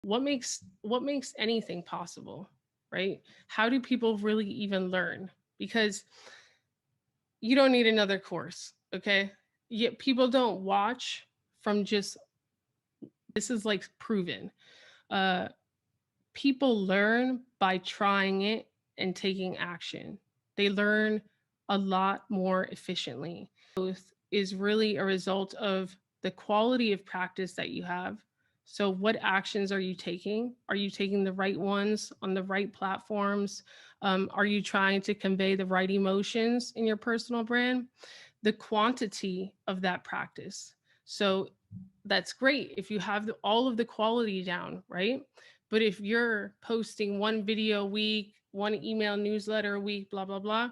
what makes anything possible, right? How do people really even learn? Because you don't need another course, okay? Yet people don't watch from just, this is like proven. Uh People learn by trying it and taking action. They learn a lot more efficiently. Growth is really a result of the quality of practice that you have. So, what actions are you taking? Are you taking the right ones on the right platforms? Are you trying to convey the right emotions in your personal brand? The quantity of that practice. So, that's great if you have all of the quality down, right? But if you're posting one video a week, one email newsletter a week, blah, blah, blah,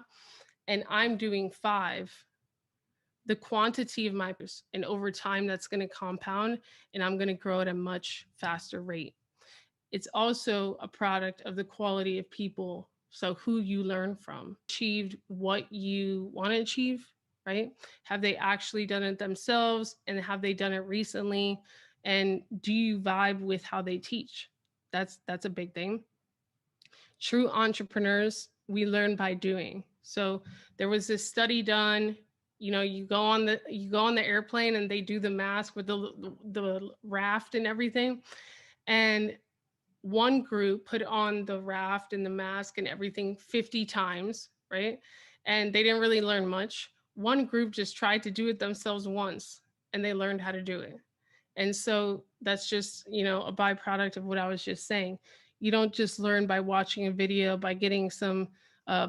and I'm doing five, the quantity of my posts, and over time that's going to compound and I'm going to grow at a much faster rate. It's also a product of the quality of people. So who you learn from, achieved what you want to achieve, right? Have they actually done it themselves, and have they done it recently? And do you vibe with how they teach? That's a big thing. True entrepreneurs, we learn by doing. So there was this study done, you go on the airplane and they do the mask with the raft and everything. And one group put on the raft and the mask and everything 50 times, right? And they didn't really learn much. One group just tried to do it themselves once and they learned how to do it. And so that's just, a byproduct of what I was just saying. You don't just learn by watching a video, by getting some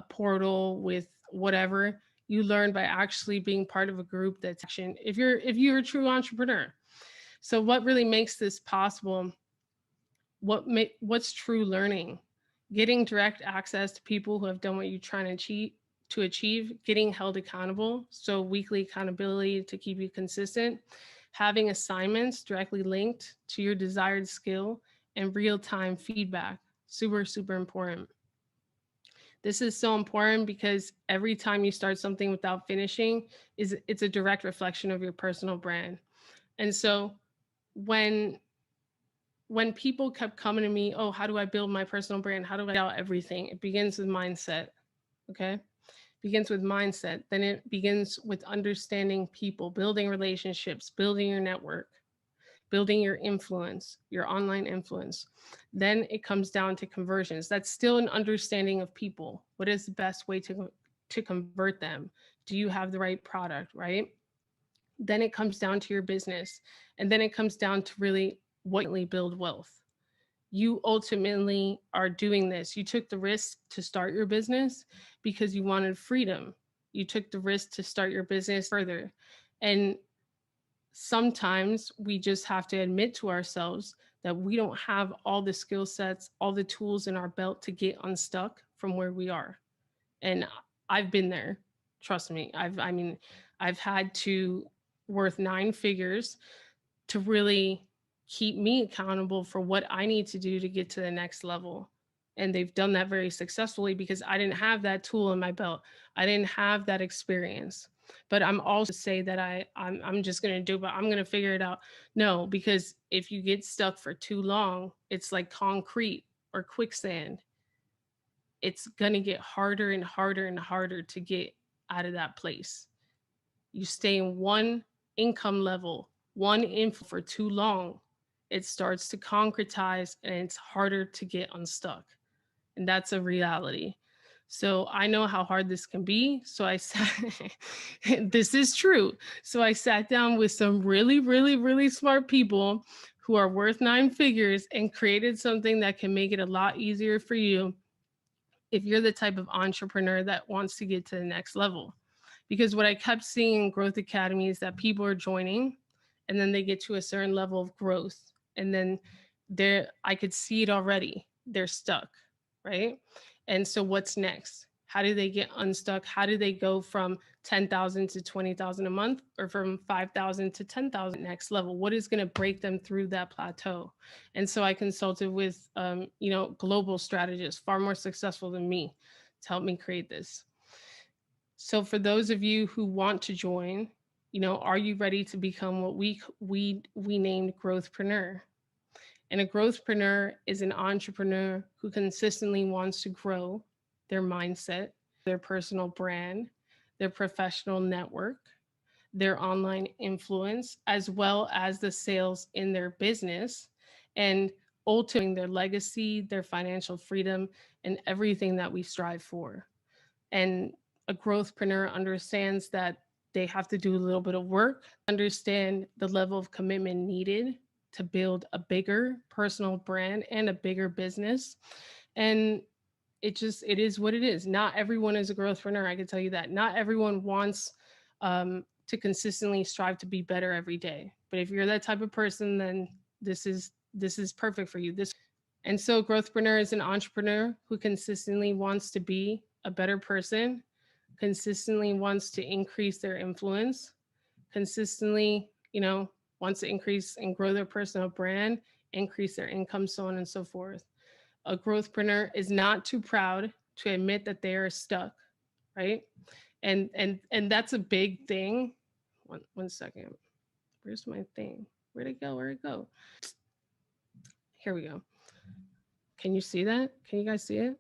portal with whatever. You learn by actually being part of a group that's action. If you're a true entrepreneur. So what really makes this possible? What's true learning? Getting direct access to people who have done what you're trying to achieve, getting held accountable, so weekly accountability to keep you consistent, having assignments directly linked to your desired skill, and real-time feedback. Super, super important. This is so important because every time you start something without finishing, it's a direct reflection of your personal brand. And so when people kept coming to me, oh, how do I build my personal brand? How do I out everything? It begins with mindset. Okay. Begins with mindset. Then it begins with understanding people, building relationships, building your network, building your influence, your online influence. Then it comes down to conversions. That's still an understanding of people. What is the best way to convert them? Do you have the right product, right? Then it comes down to your business. And then it comes down to really what build wealth. You ultimately are doing this. You took the risk to start your business because you wanted freedom. You took the risk to start your business further. And sometimes we just have to admit to ourselves that we don't have all the skill sets, all the tools in our belt to get unstuck from where we are. And I've been there. Trust me. I've had to worth nine figures to really keep me accountable for what I need to do to get to the next level. And they've done that very successfully because I didn't have that tool in my belt. I didn't have that experience. But I'm also say that I'm just gonna do it, but I'm gonna figure it out. No, because if you get stuck for too long, it's like concrete or quicksand. It's gonna get harder and harder and harder to get out of that place. You stay in one income level, one info for too long, it starts to concretize and it's harder to get unstuck. And that's a reality. So I know how hard this can be. So I sat, this is true. So I sat down with some really, really, really smart people who are worth nine figures and created something that can make it a lot easier for you if you're the type of entrepreneur that wants to get to the next level. Because what I kept seeing in Growth Academy is that people are joining and then they get to a certain level of growth. And then I could see it already. They're stuck, right? And so what's next? How do they get unstuck? How do they go from 10,000 to 20,000 a month, or from 5,000 to 10,000 next level? What is going to break them through that plateau? And so I consulted with, global strategists far more successful than me to help me create this. So for those of you who want to join, are you ready to become what we named Growthpreneur? And a growthpreneur is an entrepreneur who consistently wants to grow their mindset, their personal brand, their professional network, their online influence, as well as the sales in their business, and ultimately their legacy, their financial freedom, and everything that we strive for. And a growthpreneur understands that they have to do a little bit of work, understand the level of commitment needed to build a bigger personal brand and a bigger business. And it is what it is. Not everyone is a growthpreneur. I can tell you that. Not everyone wants to consistently strive to be better every day. But if you're that type of person, then this is perfect for you. This and so growthpreneur is an entrepreneur who consistently wants to be a better person, consistently wants to increase their influence, consistently, wants to increase and grow their personal brand, increase their income, so on and so forth. A growthpreneur is not too proud to admit that they are stuck, right? And that's a big thing. One second. Where's my thing? Where'd it go? Where'd it go? Here we go. Can you see that? Can you guys see it?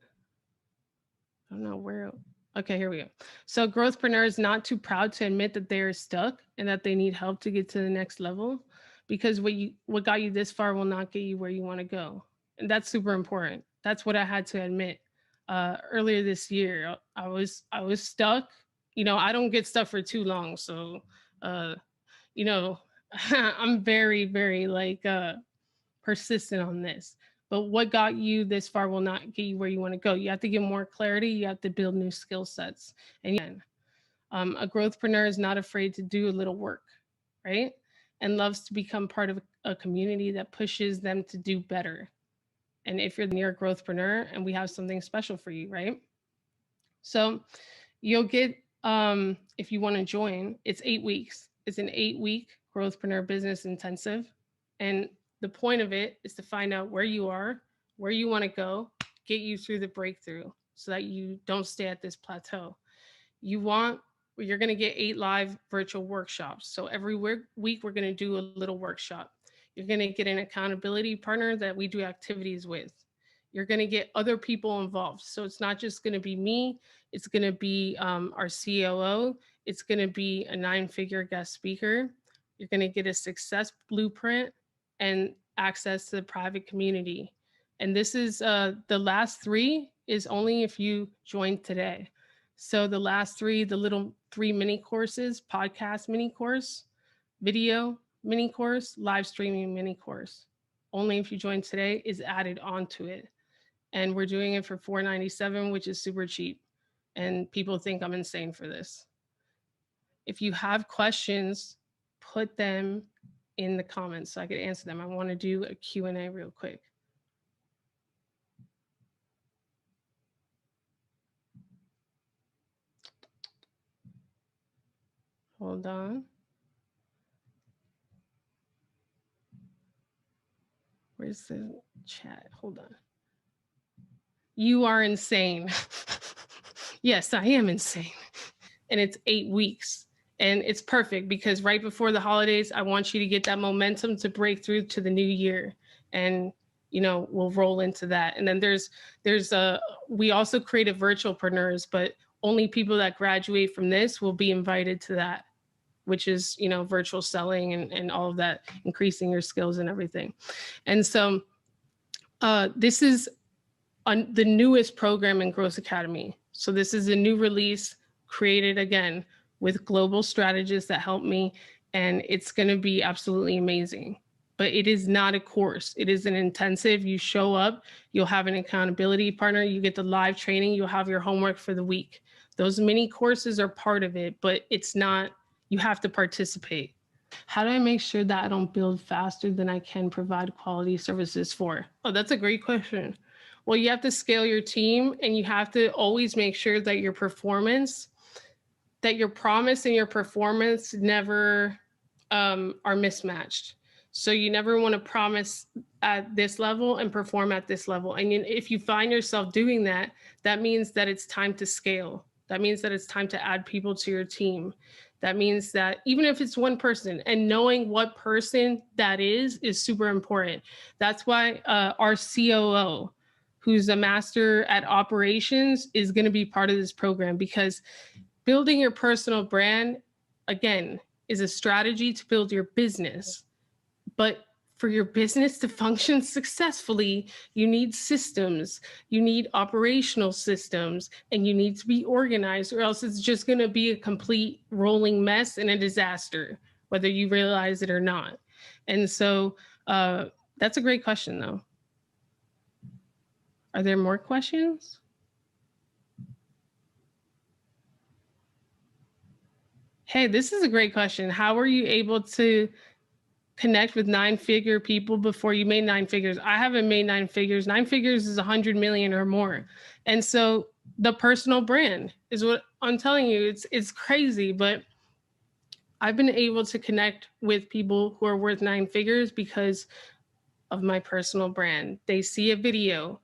I don't know where. Okay, here we go. So growthpreneur is not too proud to admit that they are stuck and that they need help to get to the next level, because what got you this far will not get you where you want to go. And that's super important. That's what I had to admit earlier this year. I was stuck. I don't get stuck for too long. So you know, I'm very, very like persistent on this. But what got you this far will not get you where you want to go. You have to get more clarity. You have to build new skill sets. And again, a growthpreneur is not afraid to do a little work, right? And loves to become part of a community that pushes them to do better. And if you're near a growthpreneur, and we have something special for you, right? So you'll get, if you want to join, it's 8 weeks. It's an 8-week growthpreneur business intensive. And the point of it is to find out where you are, where you want to go, get you through the breakthrough so that you don't stay at this plateau. You're going to get 8 live virtual workshops. So every week, we're going to do a little workshop. You're going to get an accountability partner that we do activities with. You're going to get other people involved. So it's not just going to be me. It's going to be our COO. It's going to be a 9-figure guest speaker. You're going to get a success blueprint and access to the private community. And this is the last 3 is only if you join today. So the last 3, the little 3 mini courses, podcast mini course, video mini course, live streaming mini course, only if you join today is added onto it. And we're doing it for $497, which is super cheap. And people think I'm insane for this. If you have questions, put them in the comments so I could answer them. I want to do a Q&A real quick. Hold on. Where's the chat? Hold on. You are insane. Yes, I am insane. And it's 8 weeks. And it's perfect because right before the holidays, I want you to get that momentum to break through to the new year. And, we'll roll into that. And then we also created virtualpreneurs, but only people that graduate from this will be invited to that, which is, virtual selling and all of that, increasing your skills and everything. And so this is the newest program in Growth Academy. So this is a new release created again with global strategists that help me, and it's going to be absolutely amazing. But it is not a course. It is an intensive. You show up, you'll have an accountability partner, you get the live training, you'll have your homework for the week. Those mini courses are part of it, but it's not, you have to participate. How do I make sure that I don't build faster than I can provide quality services for? Oh, that's a great question. Well, you have to scale your team, and you have to always make sure that your promise and your performance never are mismatched. So you never want to promise at this level and perform at this level. And if you find yourself doing that, that means that it's time to scale. That means that it's time to add people to your team. That means that even if it's one person, and knowing what person that is super important. That's why our COO, who's a master at operations, is going to be part of this program, because building your personal brand, again, is a strategy to build your business. But for your business to function successfully, you need systems, you need operational systems, and you need to be organized, or else it's just going to be a complete rolling mess and a disaster, whether you realize it or not. And so that's a great question, though. Are there more questions? Hey, this is a great question. How were you able to connect with 9-figure people before you made 9 figures? I haven't made 9 figures. 9 figures is 100 million or more. And so the personal brand is what I'm telling you. It's crazy, but I've been able to connect with people who are worth 9 figures because of my personal brand. They see a video.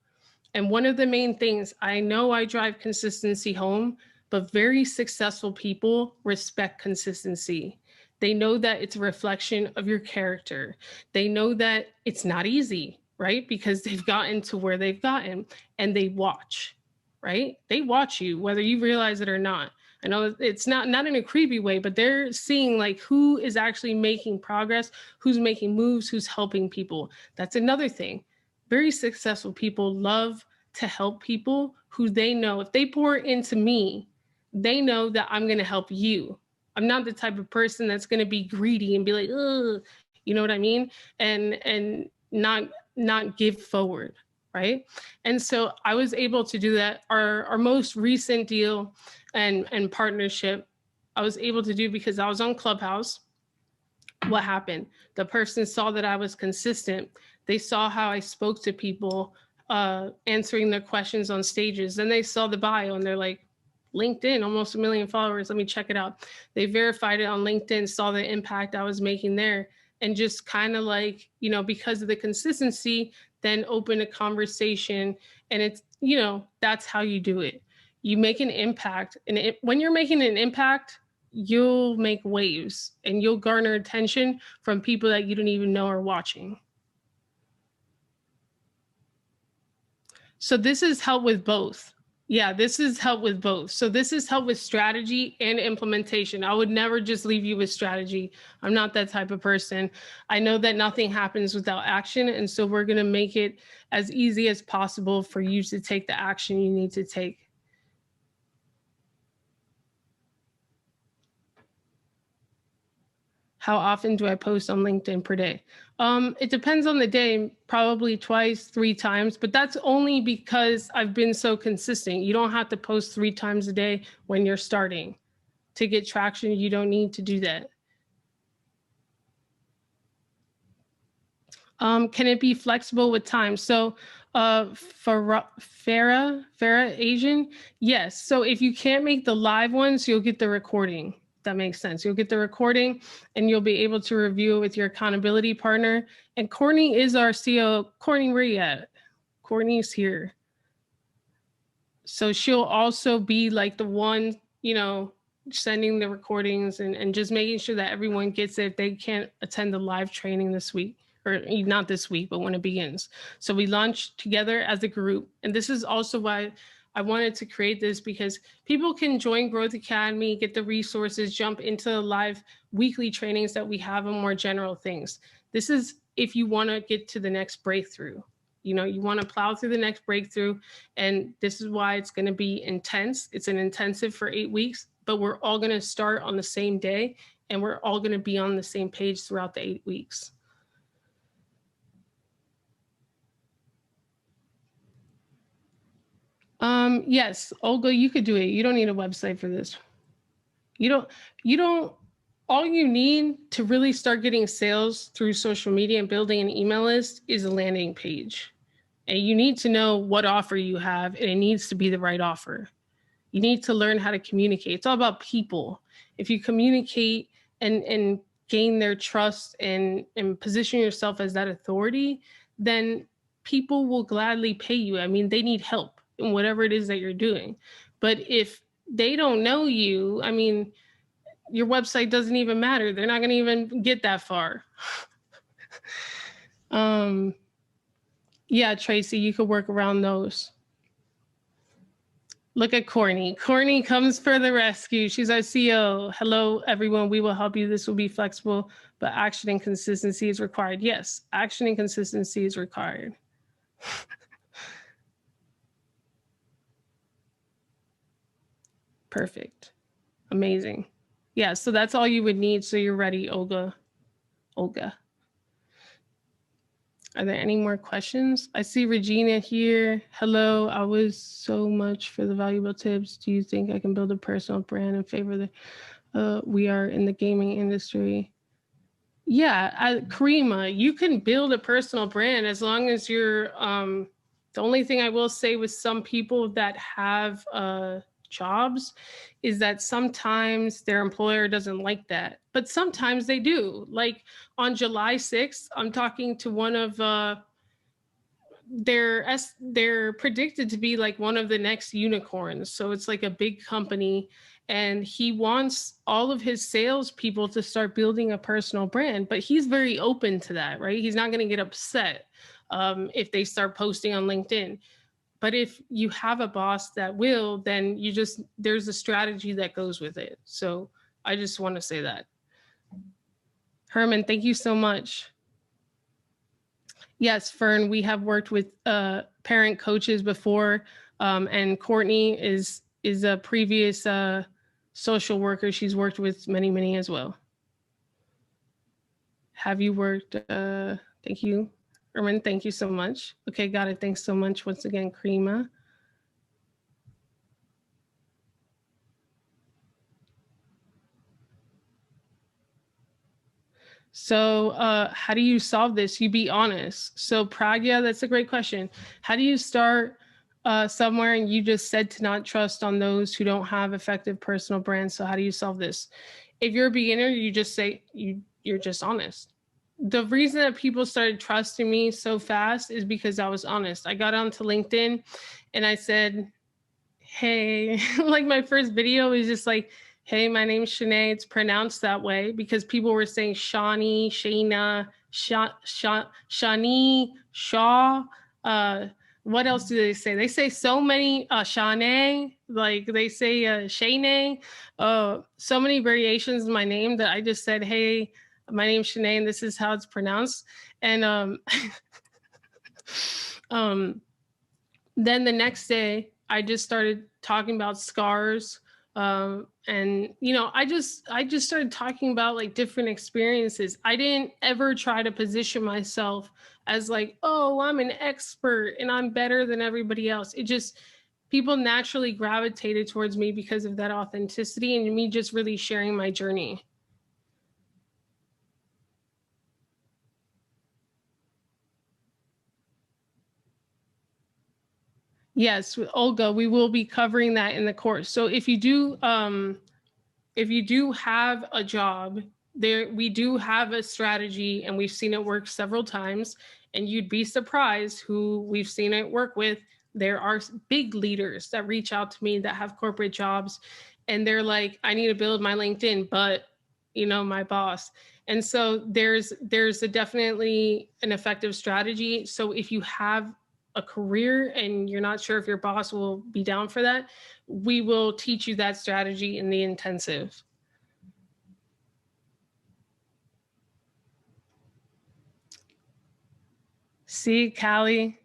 And one of the main things, I know I drive consistency home, but very successful people respect consistency. They know that it's a reflection of your character. They know that it's not easy, right? Because they've gotten to where they've gotten, and they watch, right? They watch you, whether you realize it or not. I know it's not in a creepy way, but they're seeing like who is actually making progress, who's making moves, who's helping people. That's another thing. Very successful people love to help people who they know, if they pour into me, they know that I'm going to help you. I'm not the type of person that's going to be greedy and be like, ugh, you know what I mean? And not give forward, right? And so I was able to do that. Our most recent deal and partnership, I was able to do because I was on Clubhouse. What happened? The person saw that I was consistent. They saw how I spoke to people, answering their questions on stages. Then they saw the bio and they're like, LinkedIn, almost 1 million followers. Let me check it out. They verified it on LinkedIn, saw the impact I was making there, and just kind of like, you know, because of the consistency, then open a conversation. And it's, you know, that's how you do it. You make an impact. And when you're making an impact, you'll make waves and you'll garner attention from people that you don't even know are watching. So this is help with both. Yeah, this is help with both. So this is help with strategy and implementation. I would never just leave you with strategy. I'm not that type of person. I know that nothing happens without action. And so we're going to make it as easy as possible for you to take the action you need to take. How often do I post on LinkedIn per day? It depends on the day, probably twice, 3 times, but that's only because I've been so consistent. You don't have to post 3 times a day when you're starting. To get traction, you don't need to do that. Can it be flexible with time? So Farah Asian, yes. So if you can't make the live ones, you'll get the recording. That makes sense. You'll get the recording and you'll be able to review it with your accountability partner. And Courtney is our CEO. Courtney, where you at? Courtney's here. So she'll also be like the one, you know, sending the recordings and just making sure that everyone gets it if they can't attend the live training this week, or not this week, but when it begins. So we launched together as a group. And this is also why I wanted to create this, because people can join Growth Academy, get the resources, jump into the live weekly trainings that we have on more general things. This is if you want to get to the next breakthrough. You know, you want to plow through the next breakthrough. And this is why it's going to be intense. It's an intensive for 8 weeks, but we're all going to start on the same day and we're all going to be on the same page throughout the 8 weeks. Yes, Olga, you could do it. You don't need a website for this. You don't, all you need to really start getting sales through social media and building an email list is a landing page. And you need to know what offer you have, and it needs to be the right offer. You need to learn how to communicate. It's all about people. If you communicate and gain their trust and position yourself as that authority, then people will gladly pay you. I mean, they need help in whatever it is that you're doing. But if they don't know you, I mean, your website doesn't even matter. They're not going to even get that far. Yeah, Tracy, you could work around those. Look at Courtney. Courtney comes for the rescue. She's our CEO. Hello, everyone. We will help you. This will be flexible, but action and consistency is required. Yes, action and consistency is required. Perfect. Amazing. Yeah, so that's all you would need. So you're ready, Olga. Are there any more questions? I see Regina here. Hello, I was so much for the valuable tips. Do you think I can build a personal brand in favor of the, we are in the gaming industry? Yeah, Karima, you can build a personal brand as long as you're, the only thing I will say with some people that have jobs is that sometimes their employer doesn't like that, but sometimes they do. Like on July 6th, I'm talking to one of they're predicted to be like one of the next unicorns. So it's like a big company, and he wants all of his salespeople to start building a personal brand. But he's very open to that, right? He's not going to get upset if they start posting on LinkedIn. But if you have a boss that will, then there's a strategy that goes with it. So I just want to say that. Herman, thank you so much. Yes, Fern, we have worked with parent coaches before, and Courtney is a previous social worker. She's worked with many as well. Have you worked? Thank you, Herman. Thank you so much. Okay, got it. Thanks so much once again, Karima. So how do you solve this? You be honest. So Pragya, that's a great question. How do you start somewhere? And you just said to not trust on those who don't have effective personal brands. So how do you solve this? If you're a beginner, you just say you're just honest. The reason that people started trusting me so fast is because I was honest. I got onto LinkedIn and I said, hey, like my first video was just like, hey, my name's Shanae. It's pronounced that way because people were saying Shawnee, Shayna, Shani, Shaw. What else do they say? They say so many Shanae, like they say Shanae. So many variations of my name that I just said, hey, my name's Shanae, and this is how it's pronounced. And then the next day, I just started talking about scars. And I just started talking about like different experiences. I didn't ever try to position myself as like, oh, I'm an expert and I'm better than everybody else. It just, people naturally gravitated towards me because of that authenticity and me just really sharing my journey. Yes, Olga, we will be covering that in the course. So if you do have a job, we do have a strategy, and we've seen it work several times, and you'd be surprised who we've seen it work with. There are big leaders that reach out to me that have corporate jobs, and they're like, I need to build my LinkedIn, but my boss. And so there's definitely an effective strategy. So if you have a career and you're not sure if your boss will be down for that, we will teach you that strategy in the intensive. See, Callie.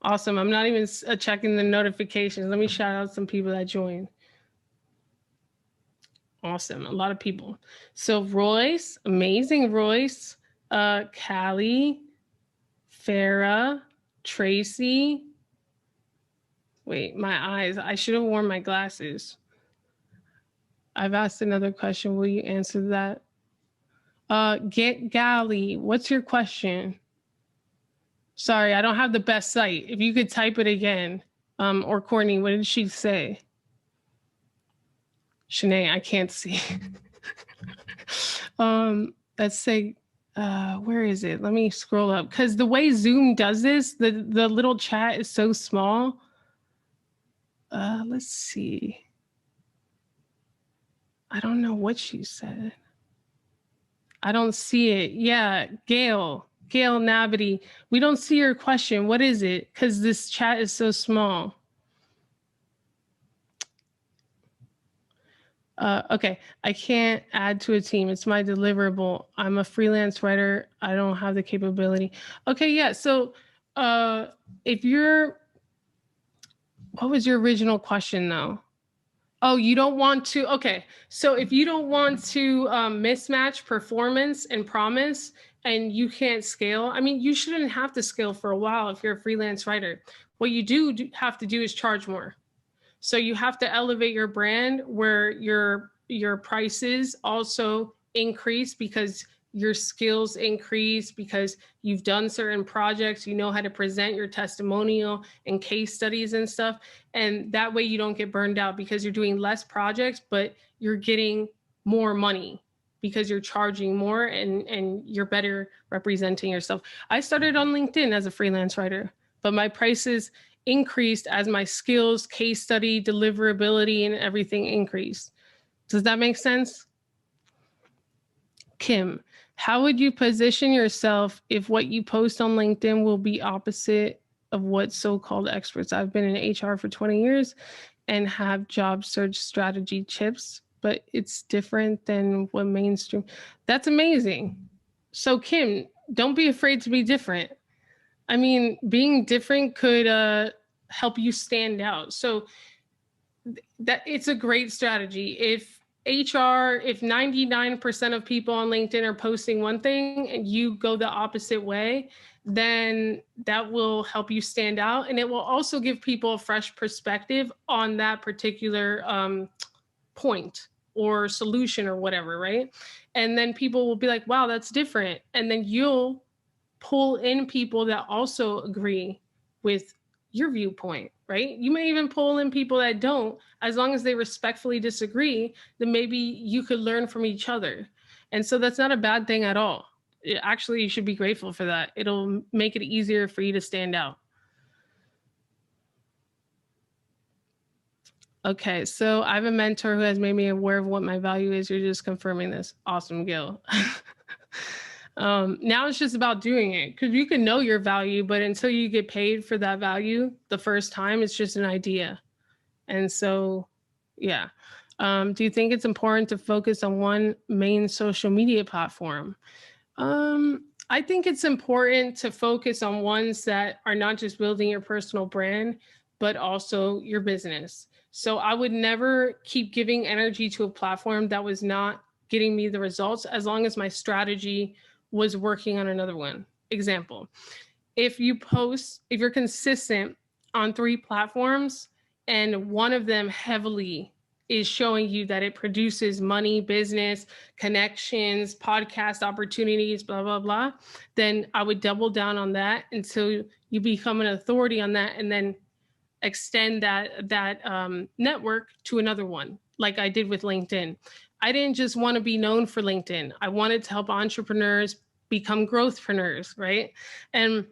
Awesome. I'm not even checking the notifications. Let me shout out some people that joined. Awesome. A lot of people. So Royce, amazing Royce, Callie, Farah, Tracy. Wait, my eyes. I should have worn my glasses. I've asked another question. Will you answer that? Get Gally, what's your question? Sorry, I don't have the best sight. If you could type it again. Or Courtney, what did she say? Shanae, I can't see. Let's say, where is it? Let me scroll up. Because the way Zoom does this, the little chat is so small. Let's see. I don't know what she said. I don't see it. Yeah, Gail Nabity. We don't see your question. What is it? Because this chat is so small. Okay, I can't add to a team. It's my deliverable. I'm a freelance writer. I don't have the capability. Okay, yeah. So if you're, what was your original question though? Oh, you don't want to, okay. So if you don't want to mismatch performance and promise and you can't scale, I mean, you shouldn't have to scale for a while if you're a freelance writer. What you do have to do is charge more. So you have to elevate your brand where your prices also increase because your skills increase because you've done certain projects, you know how to present your testimonial and case studies and stuff. And that way you don't get burned out because you're doing less projects, but you're getting more money because you're charging more and you're better representing yourself. I started on LinkedIn as a freelance writer, but my prices increased as my skills, case study, deliverability, and everything increased. Does that make sense? Kim, how would you position yourself if what you post on LinkedIn will be opposite of what so-called experts? I've been in HR for 20 years and have job search strategy tips, but it's different than what mainstream. That's amazing. So Kim, don't be afraid to be different. I mean, being different could help you stand out. So that it's a great strategy. If 99% of people on LinkedIn are posting one thing and you go the opposite way, then that will help you stand out. And it will also give people a fresh perspective on that particular point or solution or whatever, right? And then people will be like, wow, that's different. And then you'll pull in people that also agree with your viewpoint, right? You may even pull in people that don't, as long as they respectfully disagree, then maybe you could learn from each other. And so that's not a bad thing at all. Actually, you should be grateful for that. It'll make it easier for you to stand out. Okay, so I have a mentor who has made me aware of what my value is. You're just confirming this. Awesome, Gil. Now it's just about doing it because you can know your value, but until you get paid for that value the first time, it's just an idea. And so, yeah. Do you think it's important to focus on one main social media platform? I think it's important to focus on ones that are not just building your personal brand, but also your business. So I would never keep giving energy to a platform that was not getting me the results as long as my strategy was working on another one. Example, if you're consistent on 3 platforms and one of them heavily is showing you that it produces money, business, connections, podcast opportunities, blah, blah, blah, then I would double down on that until you become an authority on that and then extend that network to another one, like I did with LinkedIn. I didn't just want to be known for LinkedIn. I wanted to help entrepreneurs become growthpreneurs, right? And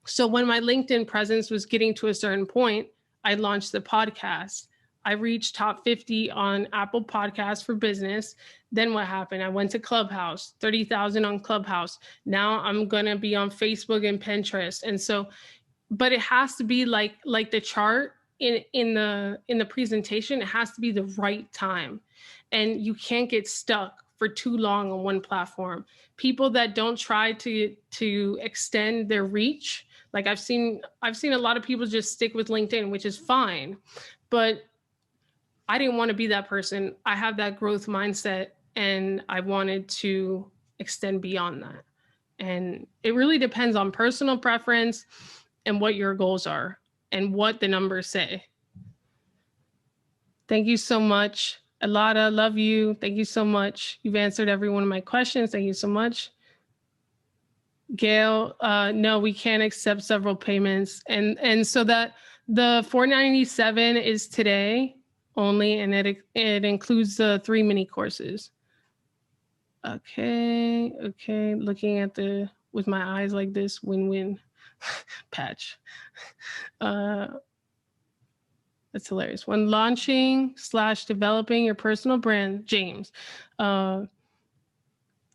so when my LinkedIn presence was getting to a certain point, I launched the podcast. I reached top 50 on Apple Podcasts for business. Then what happened? I went to Clubhouse, 30,000 on Clubhouse. Now I'm going to be on Facebook and Pinterest. And so, but it has to be like the chart in the presentation, it has to be the right time. And you can't get stuck for too long on one platform. People that don't try to extend their reach, like I've seen a lot of people just stick with LinkedIn, which is fine. But I didn't want to be that person. I have that growth mindset and I wanted to extend beyond that. And it really depends on personal preference and what your goals are and what the numbers say. Thank you so much. Alada, love you. Thank you so much. You've answered every one of my questions. Thank you so much. Gail, no, we can't accept several payments. And so that the $497 is today only, and it includes the 3 mini courses. Okay, looking at with my eyes like this, win-win patch. That's hilarious. When launching / developing your personal brand, James,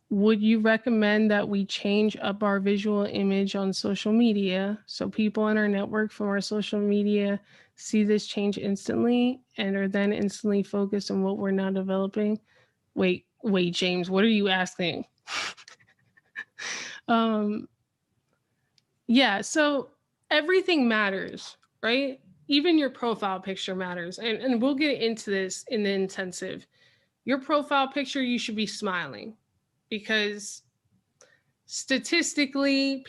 would you recommend that we change up our visual image on social media so people in our network from our social media see this change instantly and are then instantly focused on what we're now developing? Wait, James, what are you asking? Yeah, so everything matters, right? Even your profile picture matters. And we'll get into this in the intensive. Your profile picture, you should be smiling because statistically,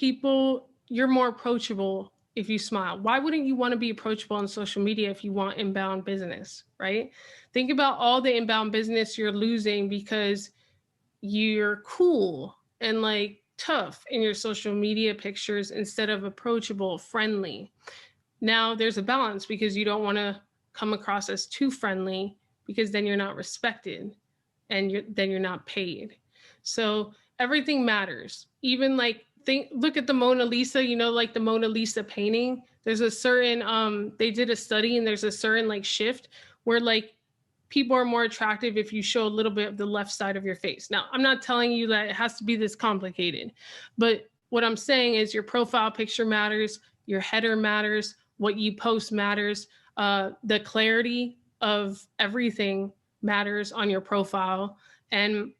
you're more approachable if you smile. Why wouldn't you want to be approachable on social media if you want inbound business, right? Think about all the inbound business you're losing because you're cool and like tough in your social media pictures instead of approachable, friendly. Now there's a balance because you don't want to come across as too friendly because then you're not respected and then you're not paid. So everything matters. Even like look at the Mona Lisa, like the Mona Lisa painting. There's a certain they did a study and there's a certain like shift where like people are more attractive if you show a little bit of the left side of your face. Now, I'm not telling you that it has to be this complicated, but what I'm saying is your profile picture matters, your header matters, what you post matters, the clarity of everything matters on your profile. And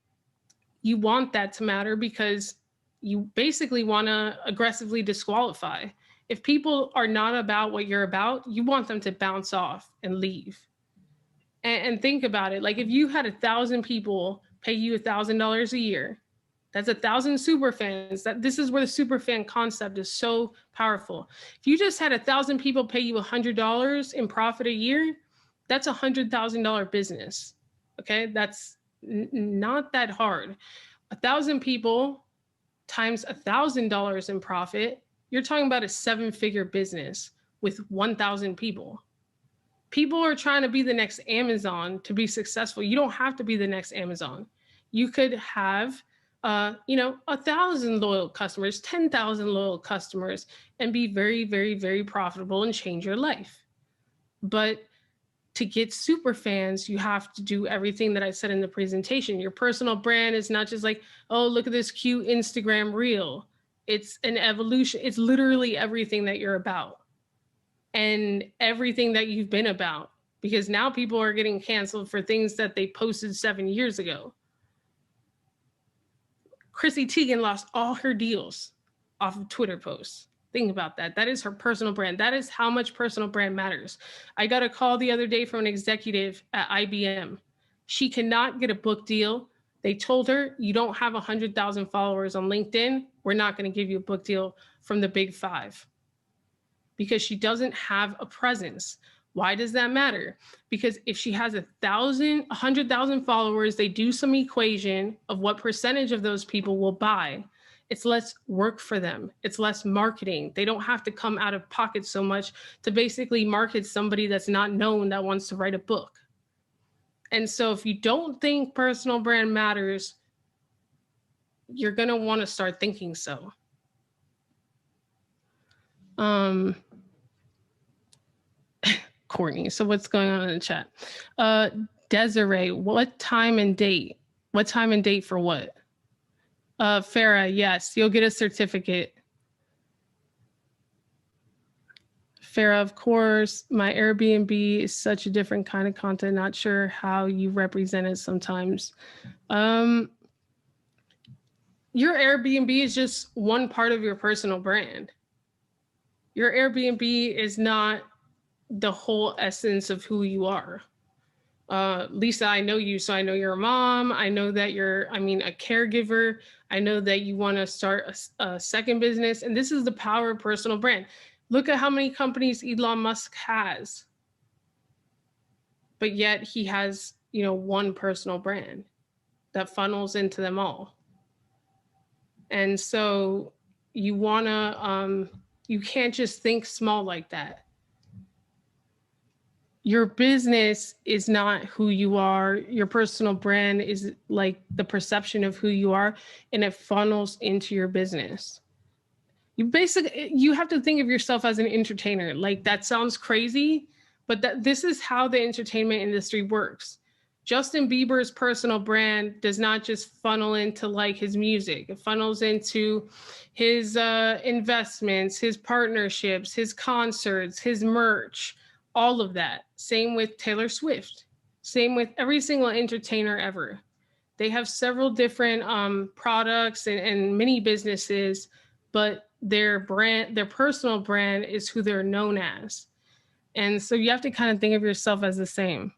you want that to matter because you basically want to aggressively disqualify. If people are not about what you're about, you want them to bounce off and leave. And think about it. Like if you had 1,000 people pay you $1,000 a year, that's 1,000 super fans. This is where the super fan concept is so powerful. If you just had 1,000 people pay you $100 in profit a year, that's $100,000 business. Okay, that's not that hard. 1,000 people times $1,000 in profit, you're talking about a 7-figure business with 1,000 people. People are trying to be the next Amazon to be successful. You don't have to be the next Amazon. You could have 1,000 loyal customers, 10,000 loyal customers, and be very, very, very profitable and change your life. But to get super fans, you have to do everything that I said in the presentation. Your personal brand is not just like, oh, look at this cute Instagram reel. It's an evolution. It's literally everything that you're about and everything that you've been about, because now people are getting canceled for things that they posted 7 years ago. Chrissy Teigen lost all her deals off of Twitter posts. Think about that. That is her personal brand. That is how much personal brand matters. I got a call the other day from an executive at IBM. She cannot get a book deal. They told her, you don't have 100,000 followers on LinkedIn. We're not going to give you a book deal from the big 5. Because she doesn't have a presence. Why does that matter? Because if she has 100,000 followers, they do some equation of what percentage of those people will buy. It's less work for them. It's less marketing. They don't have to come out of pocket so much to basically market somebody that's not known that wants to write a book. And so if you don't think personal brand matters, you're going to want to start thinking so. Courtney, so what's going on in the chat? Desiree, what time and date? What time and date for what? Farah, yes, you'll get a certificate. Farah, of course, my Airbnb is such a different kind of content. Not sure how you represent it sometimes. Your Airbnb is just one part of your personal brand. Your Airbnb is not the whole essence of who you are. Lisa, I know you, so I know you're a mom. I know that you're, a caregiver. I know that you want to start a second business. And this is the power of personal brand. Look at how many companies Elon Musk has. But yet he has, one personal brand that funnels into them all. And so you want to, you can't just think small like that. Your business is not who you are. Your personal brand is like the perception of who you are, and it funnels into your business. You have to think of yourself as an entertainer. Like, that sounds crazy, but this is how the entertainment industry works. Justin Bieber's personal brand does not just funnel into like his music. It funnels into his investments, his partnerships, his concerts, his merch, all of that. Same with Taylor Swift. Same with every single entertainer ever. They have several different products and many businesses, but their brand, their personal brand is who they're known as. And so you have to kind of think of yourself as the same.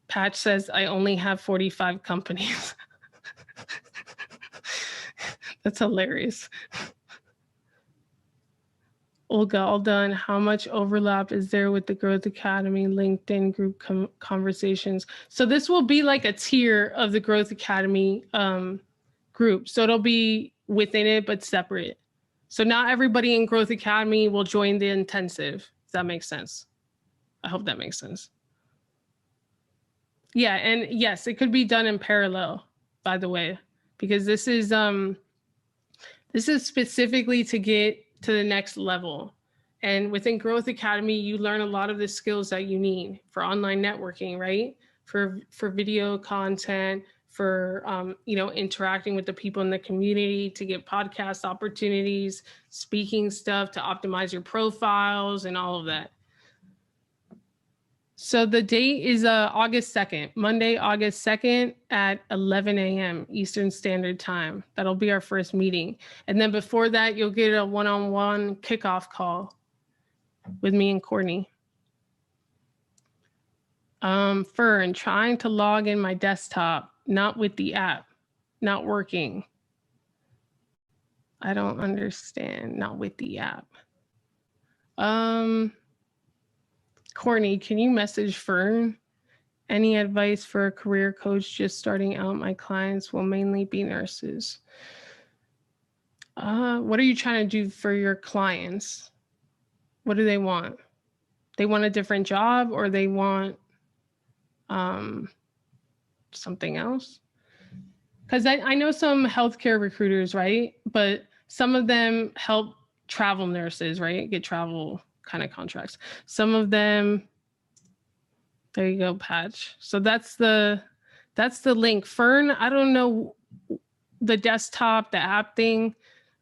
Patch says, I only have 45 companies. That's hilarious. Olga, all done. How much overlap is there with the Growth Academy LinkedIn group conversations? So this will be like a tier of the Growth Academy group. So it'll be within it, but separate. So not everybody in Growth Academy will join the intensive, if that makes sense. I hope that makes sense. Yeah, and yes, it could be done in parallel, by the way, because this is specifically to get to the next level. And within Growth Academy, you learn a lot of the skills that you need for online networking, right? For video content, for interacting with the people in the community, to get podcast opportunities, speaking stuff, to optimize your profiles and all of that. So the date is August 2nd, Monday, August 2nd at 11 a.m. Eastern Standard Time. That'll be our first meeting. And then before that, you'll get a one-on-one kickoff call with me and Courtney. Fern, trying to log in my desktop, not with the app, not working. I don't understand, not with the app. Courtney, can you message Fern? Any advice for a career coach just starting out? My clients will mainly be nurses. What are you trying to do for your clients? What do they want? They want a different job, or they want something else? Because I know some healthcare recruiters, right? But some of them help travel nurses, right? Get travel kind of contracts. Some of them, there you go, Patch. So that's the link. Fern, I don't know the desktop, the app thing.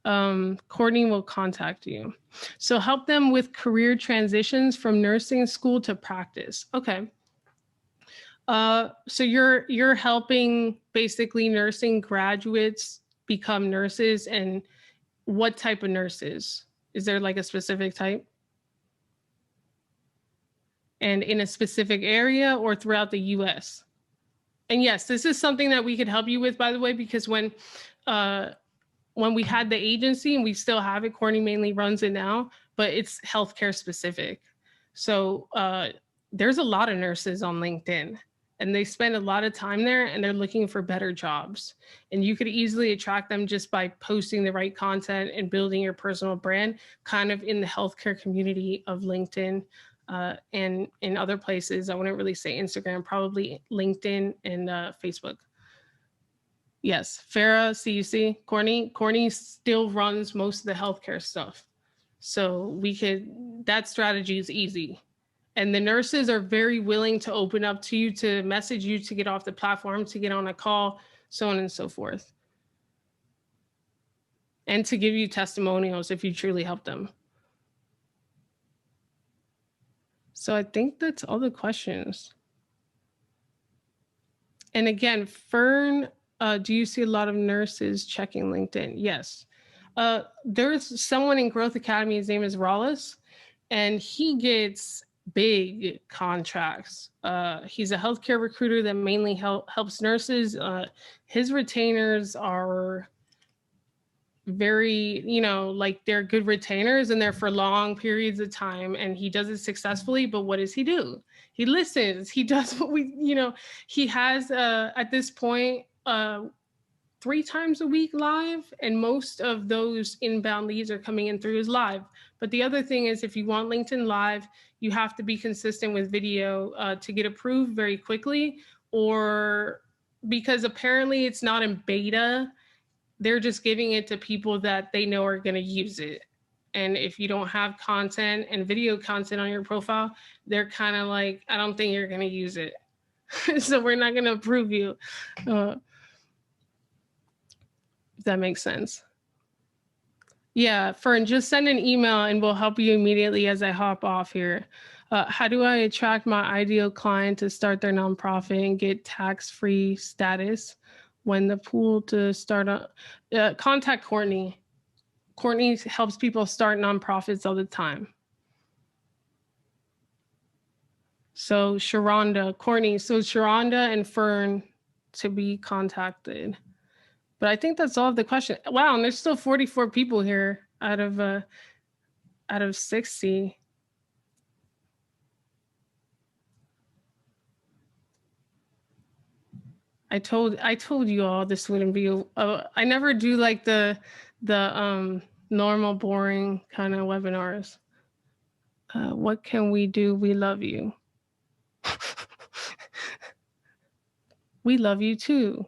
Courtney will contact you. So help them with career transitions from nursing school to practice. Okay. So you're helping basically nursing graduates become nurses, and what type of nurses? Is there like a specific type? And in a specific area or throughout the US? And yes, this is something that we could help you with, by the way, because when we had the agency, and we still have it, Courtney mainly runs it now, but it's healthcare specific. So there's a lot of nurses on LinkedIn, and they spend a lot of time there, and they're looking for better jobs. And you could easily attract them just by posting the right content and building your personal brand kind of in the healthcare community of LinkedIn. And in other places, I wouldn't really say Instagram, probably LinkedIn and Facebook. Yes, Farah, CUC, Courtney still runs most of the healthcare stuff. So that strategy is easy. And the nurses are very willing to open up to you, to message you, to get off the platform, to get on a call, so on and so forth. And to give you testimonials if you truly help them. So I think that's all the questions. And again, Fern, do you see a lot of nurses checking LinkedIn? Yes. There's someone in Growth Academy, his name is Rollis, and he gets big contracts. He's a healthcare recruiter that mainly helps nurses. His retainers are very, like they're good retainers, and they're for long periods of time, and he does it successfully. But what does he do? He listens. He does what he has at this point 3 times a week live, and most of those inbound leads are coming in through his live. But the other thing is, if you want LinkedIn Live, you have to be consistent with video to get approved very quickly, or because apparently it's not in beta, they're just giving it to people that they know are going to use it. And if you don't have content and video content on your profile, they're kind of like, I don't think you're going to use it. So we're not going to approve you. If that makes sense. Yeah, Fern, just send an email and we'll help you immediately as I hop off here. How do I attract my ideal client to start their nonprofit and get tax-free status when the pool to start contact Courtney. Courtney helps people start nonprofits all the time. So Sharonda, Courtney, so Sharonda and Fern to be contacted. But I think that's all of the question. Wow, and there's still 44 people here out of 60. I told you all this wouldn't be. I never do like the normal boring kind of webinars. What can we do? We love you. We love you too.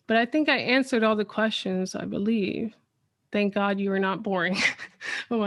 But I think I answered all the questions, I believe. Thank God you are not boring.